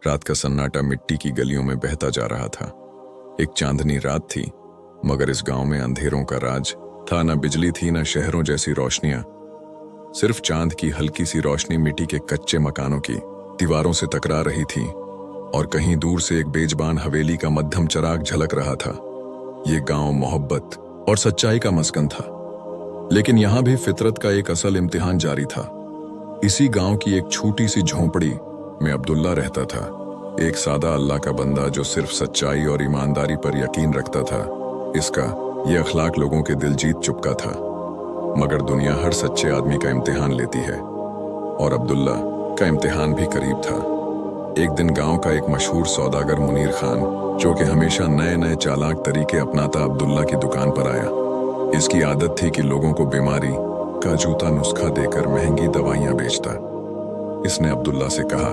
रात का सन्नाटा मिट्टी की गलियों में बहता जा रहा था। एक चांदनी रात थी, मगर इस गांव में अंधेरों का राज था। न बिजली थी, न शहरों जैसी रोशनियां। सिर्फ चांद की हल्की सी रोशनी मिट्टी के कच्चे मकानों की दीवारों से टकरा रही थी, और कहीं दूर से एक बेजबान हवेली का मध्यम चिराग झलक रहा था। ये गांव मोहब्बत और सच्चाई का मस्कन था, लेकिन यहां भी फितरत का एक असल इम्तिहान जारी था। इसी गांव की एक छोटी सी झोंपड़ी में अब्दुल्ला रहता था, एक सादा अल्लाह का बंदा जो सिर्फ सच्चाई और ईमानदारी पर यकीन रखता था। इसका यह अखलाक लोगों के दिल जीत चुका था। मगर दुनिया हर सच्चे आदमी का इम्तिहान लेती है, और अब्दुल्ला का इम्तिहान भी करीब था। एक दिन गांव का एक मशहूर सौदागर मुनीर खान, जो कि हमेशा नए नए चालाक तरीके अपनाता, अब्दुल्ला की दुकान पर आया। इसकी आदत थी कि लोगों को बीमारी का जूता नुस्खा देकर महंगी दवाइयां बेचता। इसने अब्दुल्ला से कहा।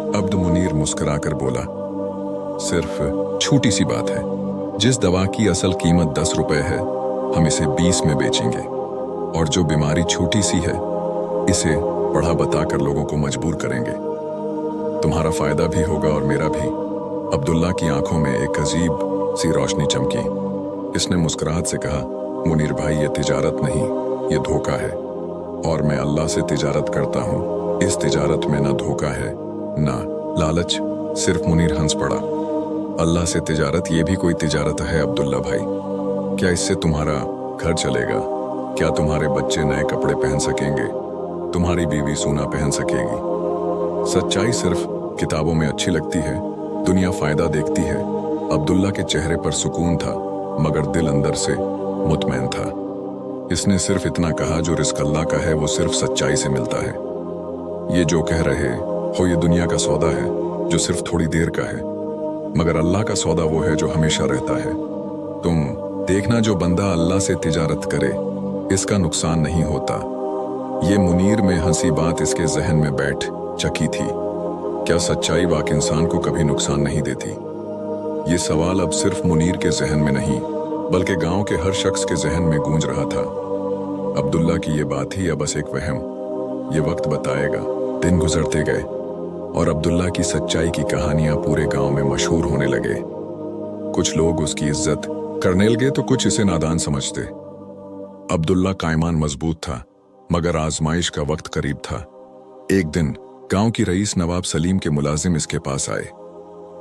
अब्द मुनीर मुस्कुराकर बोला, सिर्फ छोटी सी बात है। जिस दवा की असल कीमत 10 रुपए है, हम इसे 20 में बेचेंगे, और जो बीमारी छोटी सी है, इसे बढ़ा बताकर लोगों को मजबूर करेंगे। तुम्हारा फायदा भी होगा और मेरा भी। अब्दुल्ला की आंखों में एक अजीब सी रोशनी चमकी। इसने मुस्कुराहट से कहा, मुनीर भाई, ये तिजारत नहीं, ये धोखा है, और मैं अल्लाह से तिजारत करता हूँ। इस तिजारत में ना धोखा है ना लालच। सिर्फ मुनीर हंस पड़ा। अल्लाह से तिजारत, ये भी कोई तिजारत है अब्दुल्ला भाई? क्या इससे तुम्हारा घर चलेगा? क्या तुम्हारे बच्चे नए कपड़े पहन सकेंगे? तुम्हारी बीवी सोना पहन सकेगी? सच्चाई सिर्फ किताबों में अच्छी लगती है, दुनिया फायदा देखती है। अब्दुल्ला के चेहरे पर सुकून था, मगर दिल अंदर से मुतमैन था। इसने सिर्फ इतना कहा, जो रिस्क अल्लाह का है वो सिर्फ सच्चाई से मिलता है। ये जो कह रहे हो, ये दुनिया का सौदा है जो सिर्फ थोड़ी देर का है, मगर अल्लाह का सौदा वो है जो हमेशा रहता है। तुम देखना, जो बंदा अल्लाह से तिजारत करे, इसका नुकसान नहीं होता। ये मुनीर में हंसी बात इसके जहन में बैठ चकी थी। क्या सच्चाई वाकई इंसान को कभी नुकसान नहीं देती? ये सवाल अब सिर्फ मुनीर के जहन में नहीं, बल्कि गांव के हर शख्स के जहन में गूंज रहा था। अब्दुल्ला की ये बात ही अब बस एक वहम। ये वक्त बताएगा। दिन गुजरते गए, और अब्दुल्ला की सच्चाई की कहानियां पूरे गांव में मशहूर होने लगे। कुछ लोग उसकी इज्जत करने लगे तो कुछ इसे नादान समझते। अब्दुल्ला का ईमान मजबूत था, मगर आजमाइश का वक्त करीब था। एक दिन गांव की रईस नवाब सलीम के मुलाजिम इसके पास आए।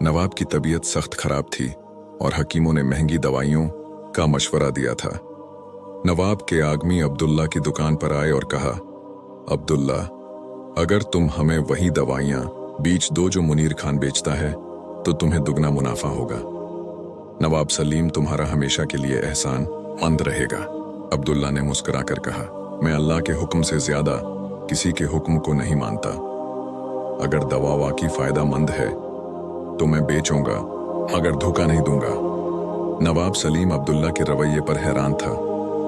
नवाब की तबीयत सख्त खराब थी, और हकीमों ने महंगी दवाइयों का मशवरा दिया था। नवाब के आदमी अब्दुल्ला की दुकान पर आए और कहा, अब्दुल्ला, अगर तुम हमें वही दवाइयां बेच दो जो मुनीर खान बेचता है, तो तुम्हें दुगना मुनाफा होगा। नवाब सलीम तुम्हारा हमेशा के लिए एहसान मंद रहेगा। अब्दुल्ला ने मुस्कुराकर कहा, मैं अल्लाह के हुक्म से ज्यादा किसी के हुक्म को नहीं मानता। अगर दवा वाकई फायदा मंद है तो मैं बेचूंगा, मगर धोखा नहीं दूंगा। नवाब सलीम अब्दुल्ला के रवैये पर हैरान था।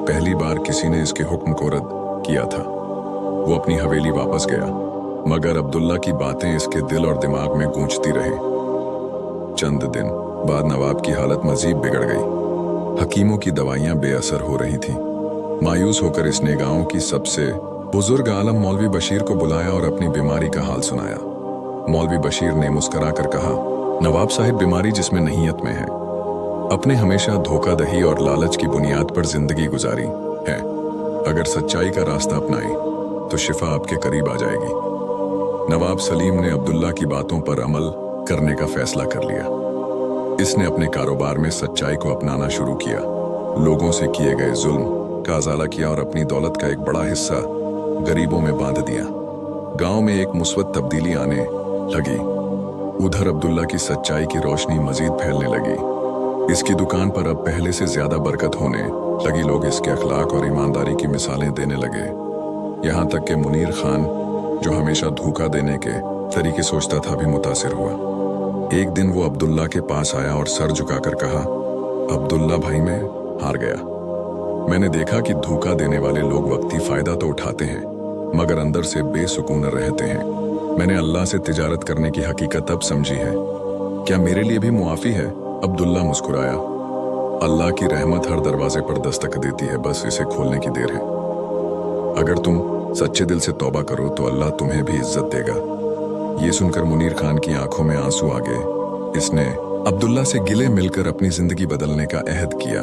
पहली बार किसी ने इसके हुक्म को रद्द किया था। वो अपनी हवेली वापस गया, मगर अब्दुल्ला की बातें इसके दिल और दिमाग में गूंजती रही। चंद दिन बाद नवाब की हालत मजीद बिगड़ गई। हकीमों की दवाइयां बेअसर हो रही थीं। मायूस होकर इसने गांव की सबसे बुजुर्ग आलम मौलवी बशीर को बुलाया और अपनी बीमारी का हाल सुनाया। मौलवी बशीर ने मुस्कुराकर कहा, नवाब साहिब, बीमारी जिसमें नहियत में है। अपने हमेशा धोखाधड़ी और लालच की बुनियाद पर जिंदगी गुजारी है। अगर सच्चाई का रास्ता अपनाए तो शिफा आपके करीब आ जाएगी। नवाब सलीम ने अब्दुल्ला की बातों पर अमल करने का फैसला कर लिया। इसने अपने कारोबार में सच्चाई को अपनाना शुरू किया, लोगों से किए गए जुल्म का अजाला किया, और अपनी दौलत का एक बड़ा हिस्सा गरीबों में बांध दिया। गांव में एक मुस्बत तब्दीली आने लगी। उधर अब्दुल्ला की सच्चाई की रोशनी मजीद फैलने लगी। इसकी दुकान पर अब पहले से ज्यादा बरकत होने लगी। लोग इसके अखलाक और ईमानदारी की मिसालें देने लगे। यहाँ तक कि मुनीर खान, जो हमेशा धोखा देने के तरीके सोचता था, भी मुतासिर हुआ। एक दिन वो अब्दुल्ला के पास आया और सर झुकाकर कहा, अब्दुल्ला भाई, मैं हार गया। मैंने देखा कि धोखा देने वाले लोग वक्ती फायदा तो उठाते हैं, मगर अंदर से बेसुकून रहते हैं। मैंने अल्लाह से तिजारत करने की हकीकत अब समझी है। क्या मेरे लिए भी मुआफी है? अब्दुल्ला मुस्कुराया। अल्लाह की रहमत हर दरवाजे पर दस्तक देती है, बस इसे खोलने की देर है। अगर तुम सच्चे दिल से तौबा करो तो अल्लाह तुम्हें भी इज्जत देगा। ये सुनकर मुनीर खान की आंखों में आंसू आ गए। इसने अब्दुल्ला से गिले मिलकर अपनी जिंदगी बदलने का अहद किया।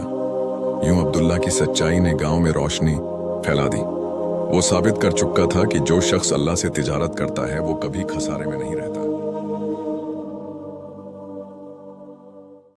यूं अब्दुल्ला की सच्चाई ने गांव में रोशनी फैला दी। वो साबित कर चुका था कि जो शख्स अल्लाह से तिजारत करता है वो कभी खसारे में नहीं रहता।